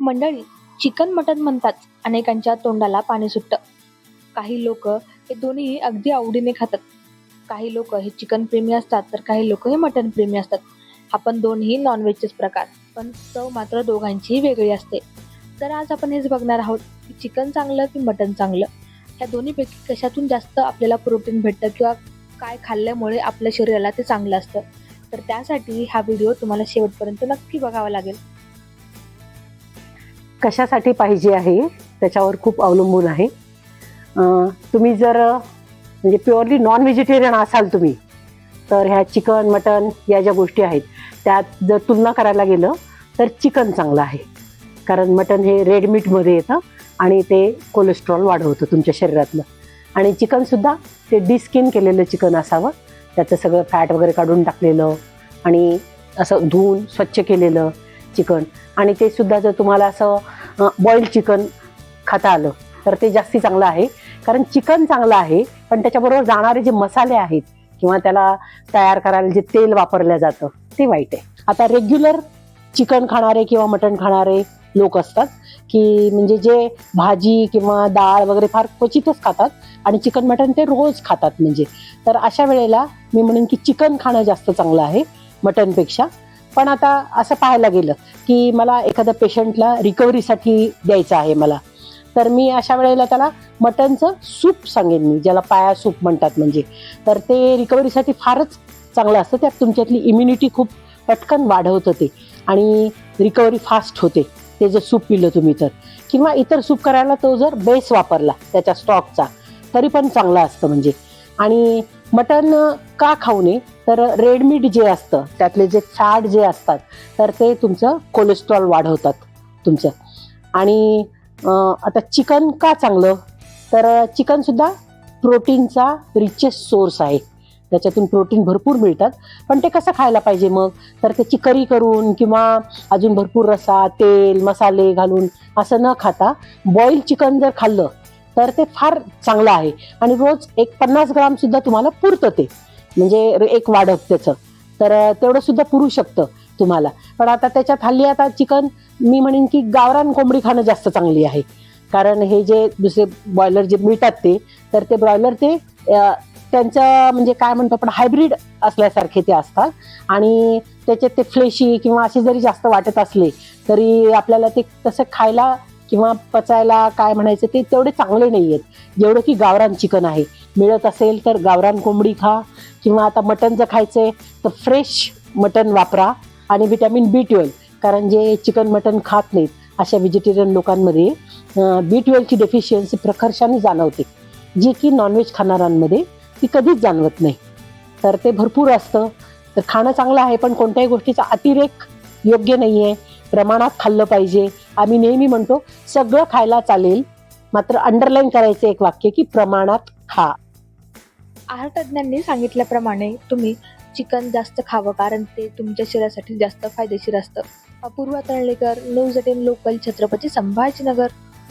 मंडळी, चिकन मटण म्हणताच अनेकांच्या तोंडाला पाणी सुटतं. काही लोक हे दोन्ही अगदी आवडीने खातात. काही लोक हे चिकन प्रेमी असतात, तर काही लोक हे मटण प्रेमी असतात. आपण दोन्ही नॉनव्हेजचेच प्रकार, पण चव मात्र दोघांचीही वेगळी असते. तर आज आपण हेच बघणार आहोत की चिकन चांगलं की मटण चांगलं. ह्या दोन्हीपैकी कशातून जास्त आपल्याला प्रोटीन भेटतं किंवा काय खाल्ल्यामुळे आपल्या शरीराला ते चांगलं असतं. तर त्यासाठी हा व्हिडिओ तुम्हाला शेवटपर्यंत नक्की बघावा लागेल. कशासाठी पाहिजे आहे त्याच्यावर खूप अवलंबून आहे. तुम्ही जर म्हणजे प्युअरली नॉन व्हेजिटेरियन असाल तुम्ही, तर ह्या चिकन मटन या ज्या गोष्टी आहेत त्यात जर तुलना करायला गेलं तर चिकन चांगलं आहे. कारण मटन हे रेड मीटमध्ये येतं आणि ते कोलेस्ट्रॉल वाढवतं तुमच्या शरीरातलं. आणि चिकनसुद्धा ते डिस्किन केलेलं चिकन असावं, त्याचं सगळं फॅट वगैरे काढून टाकलेलं आणि असं धुवून स्वच्छ केलेलं चिकन. आणि ते सुद्धा जर तुम्हाला असं बॉइल्ड चिकन खाता आलं तर ते जास्ती चांगलं आहे. कारण चिकन चांगलं आहे, पण त्याच्याबरोबर जाणारे जे मसाले आहेत किंवा त्याला तयार करायला जे तेल वापरलं जातं ते वाईट आहे. आता रेग्युलर चिकन खाणारे किंवा मटण खाणारे लोक असतात की म्हणजे जे भाजी किंवा डाळ वगैरे फार क्वचितच खातात आणि चिकन मटण ते रोज खातात. म्हणजे तर अशा वेळेला मी म्हणेन की चिकन खाणं जास्त चांगलं आहे मटणपेक्षा. पण आता असं पाहायला गेलं की मला एखाद्या पेशंटला रिकव्हरीसाठी द्यायचं आहे मला, तर मी अशा वेळेला त्याला मटनचं सूप सांगेन मी, ज्याला पाया सूप म्हणतात. म्हणजे तर ते रिकव्हरीसाठी फारच चांगलं असतं. त्यात तुमच्यातली इम्युनिटी खूप पटकन वाढवतं ते आणि रिकव्हरी फास्ट होते ते जर सूप पिलं तुम्ही तर. किंवा इतर सूप करायला तो जर बेस वापरला त्याच्या स्टॉकचा तरी पण चांगलं असतं म्हणजे. आणि मटण का खाऊ नये तर रेड मीट जे असतं त्यातले जे फॅट जे असतात तर ते तुमचं कोलेस्ट्रॉल वाढवतात तुमचं. आणि आता चिकन का चांगलं तर चिकनसुद्धा प्रोटीनचा रिचेस्ट सोर्स आहे. त्याच्यातून प्रोटीन भरपूर मिळतात. पण ते कसं खायला पाहिजे मग, तर त्याची करी करून किंवा अजून भरपूर रसा तेल मसाले घालून असं न खाता बॉईल चिकन जर खाल्लं तर ते फार चांगलं आहे. आणि रोज एक 50 ग्राम सुद्धा तुम्हाला पुरतं ते, म्हणजे एक वाढप त्याचं, तर तेवढं सुद्धा पुरू शकतं तुम्हाला. पण आता त्याच्यात हल्ली आता चिकन मी म्हणेन की गावरान कोंबडी खाणं जास्त चांगली आहे. कारण हे जे दुसरे बॉयलर जे मिळतात ते, तर ते ब्रॉयलर ते त्यांचं म्हणजे काय म्हणतो आपण हायब्रिड असल्यासारखे ते असतात. आणि त्याच्यात ते फ्लेशी किंवा असे जरी जास्त वाटत असले तरी आपल्याला ते तसं खायला किंवा पचायला काय म्हणायचं ते तेवढे चांगले नाही आहेत जेवढं की गावरान चिकन आहे. मिळत असेल तर गावरान कोंबडी खा, किंवा आता मटण जर खायचंय तर फ्रेश मटण वापरा. आणि व्हिटॅमिन B12, कारण जे चिकन मटण खात नाहीत अशा व्हेजिटेरियन लोकांमध्ये B12ची डेफिशियन्सी प्रकर्षाने जाणवते, जी की नॉनव्हेज खाणाऱ्यांमध्ये ती कधीच जाणवत नाही. तर ते भरपूर असतं. तर खाणं चांगलं आहे, पण कोणत्याही गोष्टीचा अतिरेक योग्य नाही आहे. प्रमाणात खाल्लं पाहिजे. आम्ही नेहमी म्हणतो सगळं खायला चालेल, मात्र अंडरलाईन करायचं एक वाक्य की प्रमाणात खा. आहार तज्ज्ञांनी सांगितल्याप्रमाणे तुम्ही चिकन जास्त खावं, कारण ते तुमच्या शरीरासाठी जास्त फायदेशीर असतं. Apurva Talalekar, news 18 local, Chhatrapati Sambhajinagar.